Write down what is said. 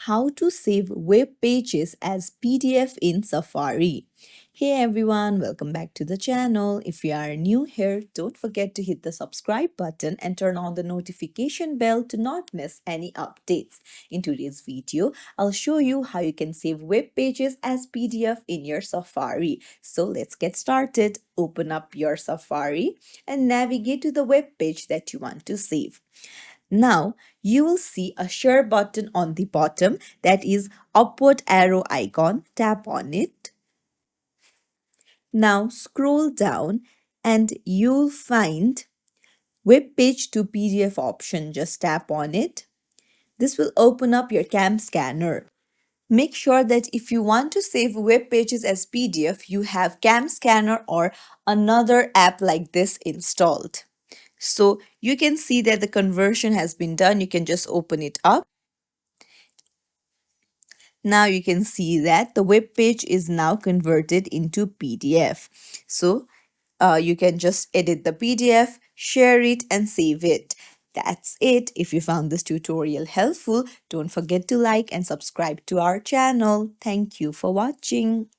how to save web pages as PDF in Safari. Hey everyone, welcome back to the channel. If you are new here, don't forget to hit the subscribe button and turn on the notification bell to not miss any updates. In today's video, I'll show you how you can save web pages as PDF in your Safari. So let's get started. Open up your Safari and navigate to the web page that you want to save. Now you will see a share button on the bottom, that is upward arrow icon. Tap on it. Now scroll down and you'll find web page to PDF option. Just tap on it. This will open up your cam scanner. Make sure that if you want to save web pages as PDF, you have cam scanner or another app like this installed. So you can see that the conversion has been done. You can just open it up. Now you can see that the web page is now converted into PDF. So you can just edit the PDF, share it and save it. That's it. If you found this tutorial helpful, don't forget to like and subscribe to our channel. Thank you for watching.